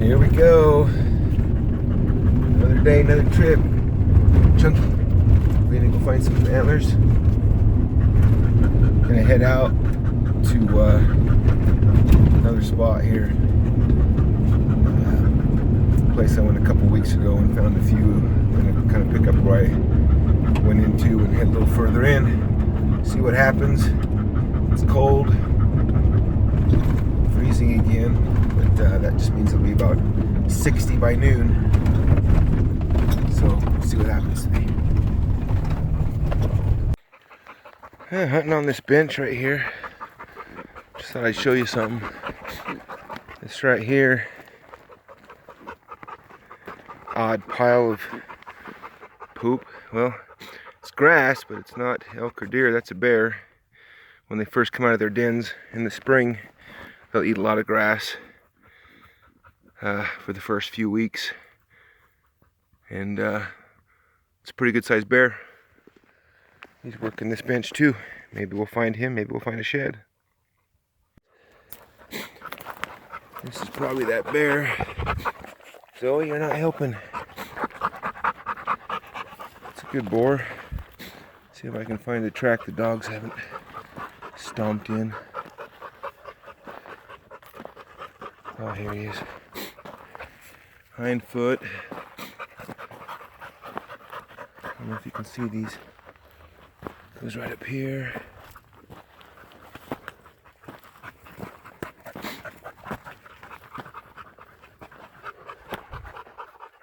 Here we go. Another day, another trip. Chunky, we're gonna go find some antlers. Gonna head out to another spot here. Place I went a couple weeks ago and found a few. I'm gonna kind of pick up where I went into and head a little further in. See what happens. It's cold, freezing again, but that just means it'll be about 60 by noon. So we'll see what happens today. Hunting on this bench right here. Just thought I'd show you something. This right here, odd pile of poop. Well, it's grass, but it's not elk or deer. That's a bear. When they first come out of their dens in the spring, they'll eat a lot of grass for the first few weeks. And it's a pretty good sized bear. He's working this bench too. Maybe we'll find him, maybe we'll find a shed. This is probably that bear. Zoe, you're not helping. It's a good boar. See if I can find the track the dogs haven't stomped in. Oh, here he is. Hind foot. I don't know if you can see these. Goes right up here.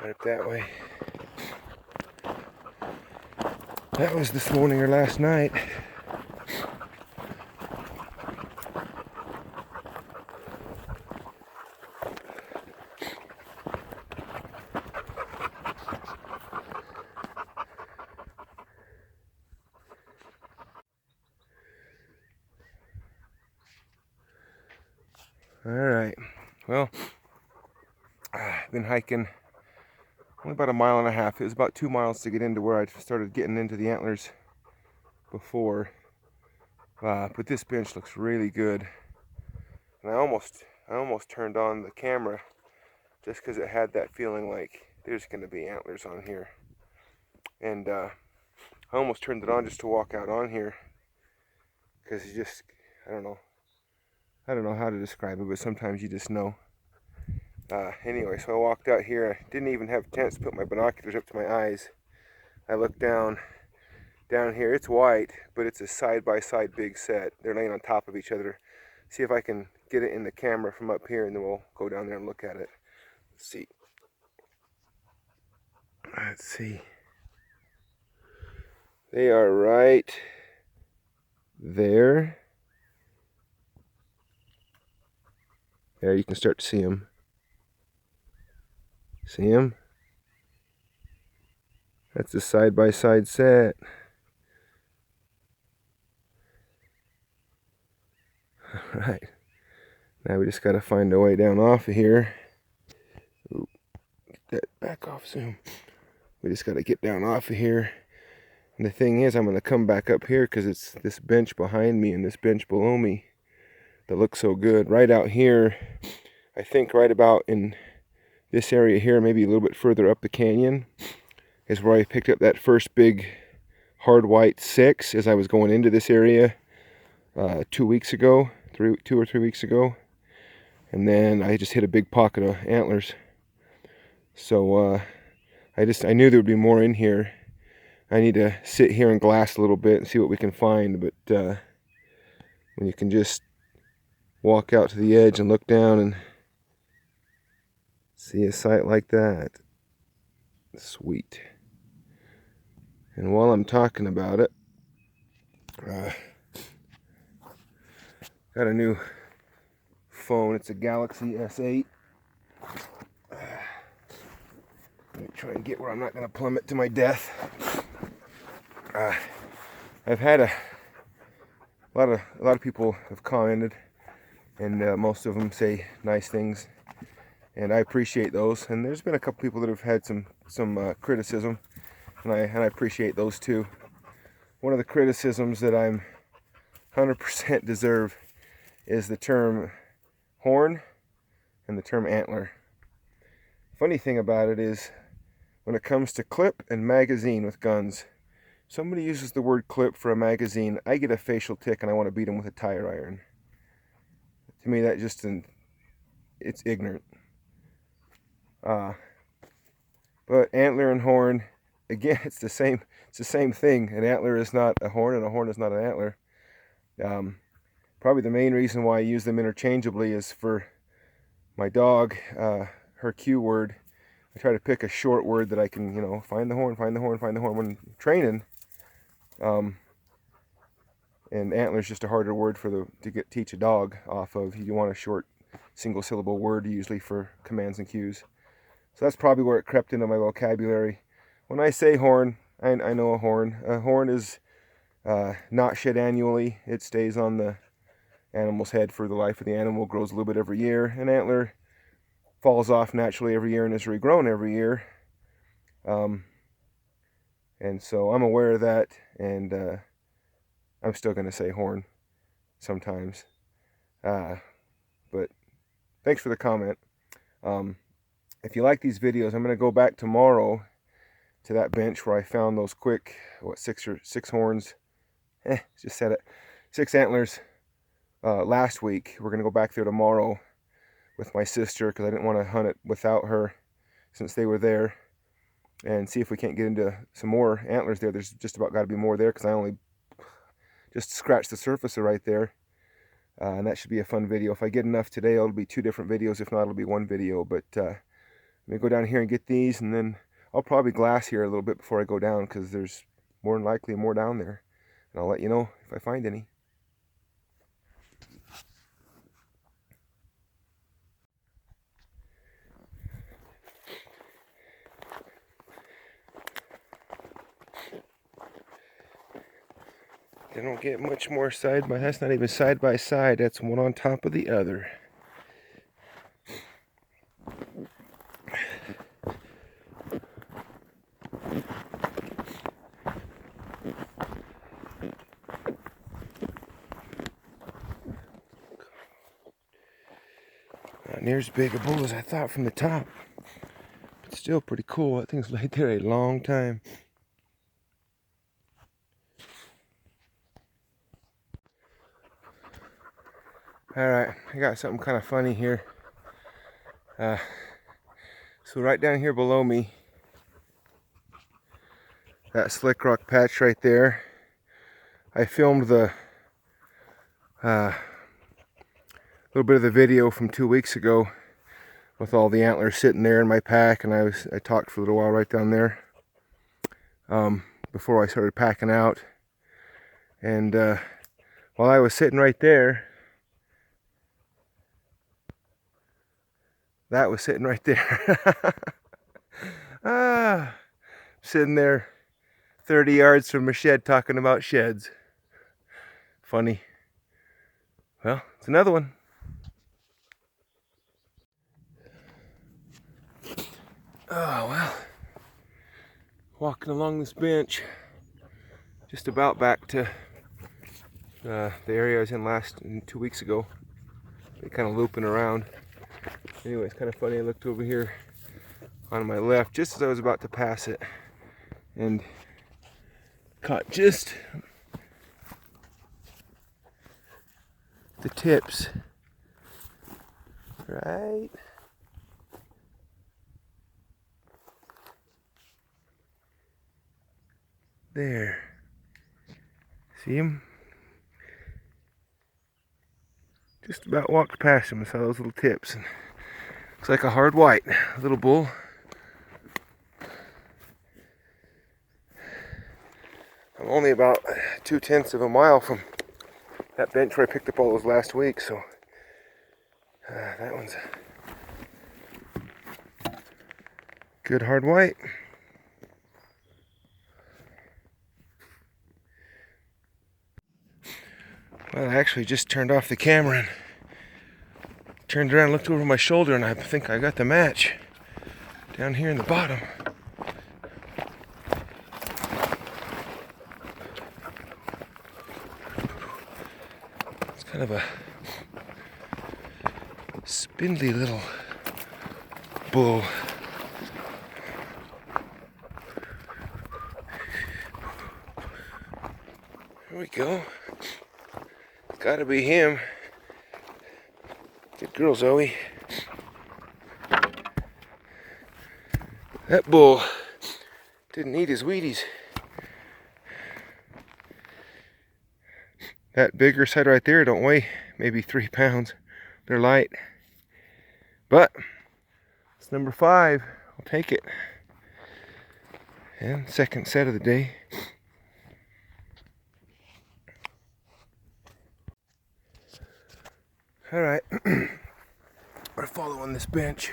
Right up that way. That was this morning or last night. Alright, well, I've been hiking only about a mile and a half. It was about 2 miles to get into where I started getting into the antlers before. But this bench looks really good. And I almost turned on the camera just because it had that feeling like there's going to be antlers on here. And I almost turned it on just to walk out on here because you just, I don't know how to describe it, but sometimes you just know. Anyway, so I walked out here. I didn't even have a chance to put my binoculars up to my eyes. I looked down here. It's white, but it's a side-by-side big set. They're laying on top of each other. See if I can get it in the camera from up here, and then we'll go down there and look at it. Let's see. Let's see. They are right there. There, you can start to see them. See them? That's a side-by-side set. Alright. Now we just got to find a way down off of here. Ooh, get that back off zoom. We just got to get down off of here. And the thing is, I'm going to come back up here because it's this bench behind me and this bench below me that looks so good. Right out here, I think right about in this area here, maybe a little bit further up the canyon, is where I picked up that first big hard white 6 as I was going into this area 2 weeks ago, 2 or 3 weeks ago. And then I just hit a big pocket of antlers. So I knew there would be more in here. I need to sit here and glass a little bit and see what we can find. But when you can just walk out to the edge and look down and see a sight like that, sweet. And while I'm talking about it, got a new phone. It's a Galaxy S8. Let me try and get where I'm not going to plummet to my death. I've had a lot of people have commented, and most of them say nice things, and I appreciate those. And there's been a couple people that have had some criticism, and I appreciate those too. One of the criticisms that I'm 100% deserve is the term horn and the term antler. Funny thing about it is, when it comes to clip and magazine with guns, somebody uses the word clip for a magazine, I get a facial tick and I want to beat them with a tire iron. To me, that just it's ignorant. But antler and horn, again, it's the same thing. An antler is not a horn, and a horn is not an antler. Probably the main reason why I use them interchangeably is for my dog, her cue word. I try to pick a short word that I can, find the horn, find the horn, find the horn when training. And antler is just a harder word to teach a dog off of. You want a short single syllable word usually for commands and cues. So that's probably where it crept into my vocabulary. When I say horn, I know a horn. A horn is not shed annually. It stays on the animal's head for the life of the animal, grows a little bit every year. An antler falls off naturally every year and is regrown every year. And so I'm aware of that, and I'm still going to say horn sometimes. But thanks for the comment. If you like these videos, I'm going to go back tomorrow to that bench where I found those quick, six horns? Just said it. 6 antlers last week. We're going to go back there tomorrow with my sister because I didn't want to hunt it without her since they were there, and see if we can't get into some more antlers there. There's just about got to be more there because I only just scratched the surface of right there. And that should be a fun video. If I get enough today, it'll be 2 different videos. If not, it'll be 1 video. But let me go down here and get these, and then I'll probably glass here a little bit before I go down because there's more than likely more down there. And I'll let you know if I find any. They don't get much more side by, that's not even side by side, that's one on top of the other. Not near as big a bull as I thought from the top, but still pretty cool. That thing's laid there a long time. Alright, I got something kind of funny here. So right down here below me, that slick rock patch right there, I filmed the little bit of the video from 2 weeks ago with all the antlers sitting there in my pack, and I talked for a little while right down there before I started packing out. And while I was sitting right there, that was sitting right there. Sitting there 30 yards from a shed talking about sheds. Funny. Well, it's another one. Oh, well. Walking along this bench, just about back to the area I was in 2 weeks ago. Kind of looping around. Anyway, it's kind of funny. I looked over here on my left just as I was about to pass it and caught just the tips right there. See him? Just about walked past him and saw those little tips. And looks like a hard white little bull. I'm only about 2/10 of a mile from that bench where I picked up all those last week, so that one's a good hard white. Well, I actually just turned off the camera and turned around and looked over my shoulder, and I think I got the match down here in the bottom. It's kind of a spindly little bull. we go. Gotta be him. Good girl, Zoe. That bull didn't eat his Wheaties. That bigger side right there don't weigh maybe 3 pounds. They're light. But it's number 5. I'll take it. And second set of the day. Alright. We're following this bench.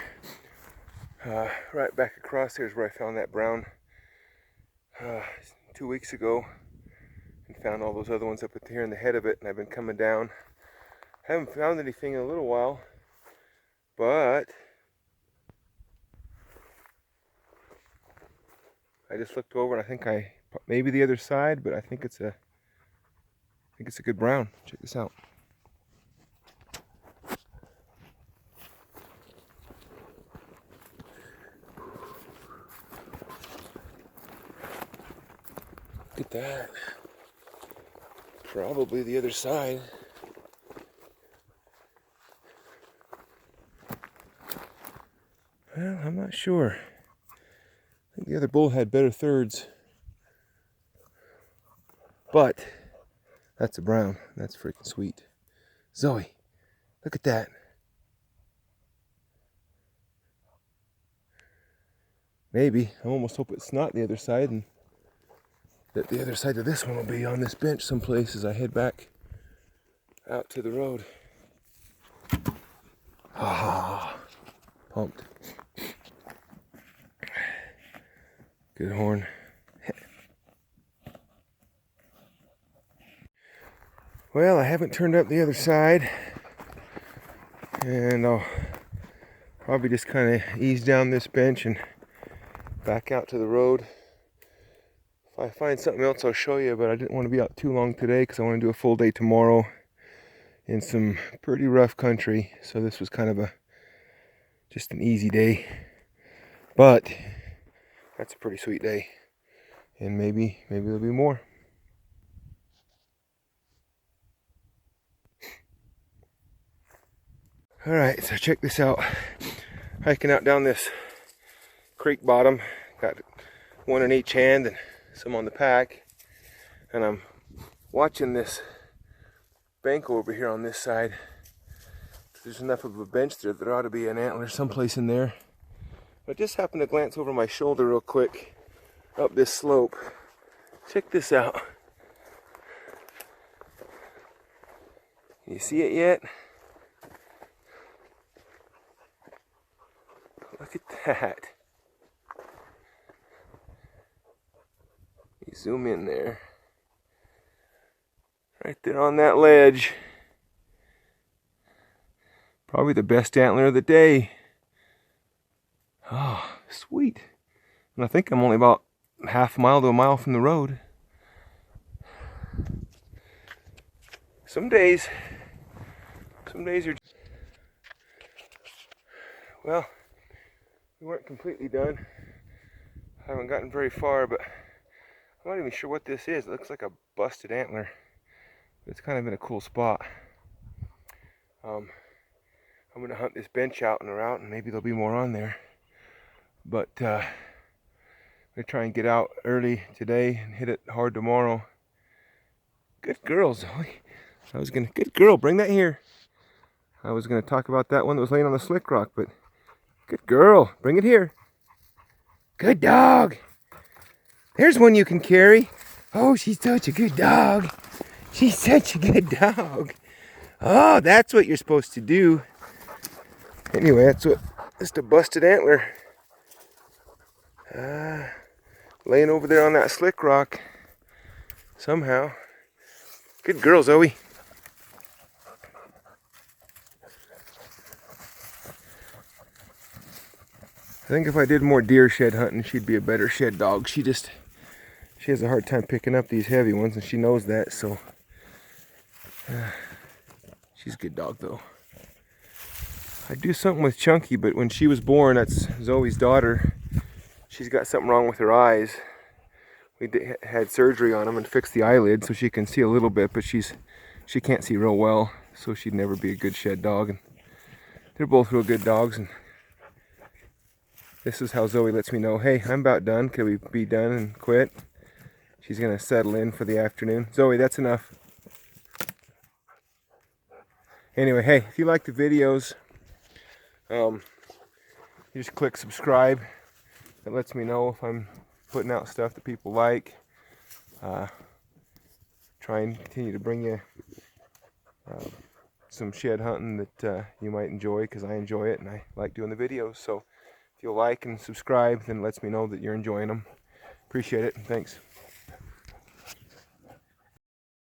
Right back across here is where I found that brown 2 weeks ago. And found all those other ones up here in the head of it, and I've been coming down. Haven't found anything in a little while, but I just looked over and I think maybe the other side, but I think it's a good brown. Check this out. Look at that. Probably the other side. Well, I'm not sure. I think the other bull had better thirds. But that's a brown. That's freaking sweet. Zoe, look at that. Maybe. I almost hope it's not the other side, and that the other side of this one will be on this bench someplace as I head back out to the road. Ah, pumped. Good horn. Well, I haven't turned up the other side, and I'll probably just kind of ease down this bench and back out to the road. If I find something else, I'll show you, but I didn't want to be out too long today because I want to do a full day tomorrow in some pretty rough country. So this was kind of just an easy day, but that's a pretty sweet day, and maybe there'll be more. All right, so check this out. Hiking out down this creek bottom, got one in each hand and some on the pack, and I'm watching this bank over here on this side. There's enough of a bench there that there ought to be an antler someplace in there. I just happened to glance over my shoulder real quick up this slope. Check this out. Can you see it yet? Look at that. You zoom in there. Right there on that ledge. Probably the best antler of the day. Oh, sweet. And I think I'm only about half a mile to a mile from the road. Some days are... Well, we weren't completely done. I haven't gotten very far, but I'm not even sure what this is. It looks like a busted antler. It's kind of in a cool spot. I'm going to hunt this bench out and around, and maybe there'll be more on there. But I'm going to try and get out early today and hit it hard tomorrow. Good girl, Zoe. Good girl, bring that here. I was going to talk about that one that was laying on the slick rock, but good girl, bring it here. Good dog. There's one you can carry. Oh, she's such a good dog. She's such a good dog. Oh, that's what you're supposed to do. Anyway, that's a busted antler. Laying over there on that slick rock somehow. Good girl, Zoe. I think if I did more deer shed hunting, she'd be a better shed dog. She has a hard time picking up these heavy ones, and she knows that, so she's a good dog though. I'd do something with Chunky, but when she was born, that's Zoe's daughter, she's got something wrong with her eyes. had surgery on them and fixed the eyelid so she can see a little bit, but she can't see real well, so she'd never be a good shed dog. And they're both real good dogs, and this is how Zoe lets me know, hey, I'm about done. Could we be done and quit? She's gonna settle in for the afternoon. Zoe, that's enough. Anyway, hey, if you like the videos, you just click subscribe. It lets me know if I'm putting out stuff that people like. Try and continue to bring you some shed hunting that you might enjoy, because I enjoy it and I like doing the videos. So if you'll like and subscribe, then it lets me know that you're enjoying them. Appreciate it. Thanks.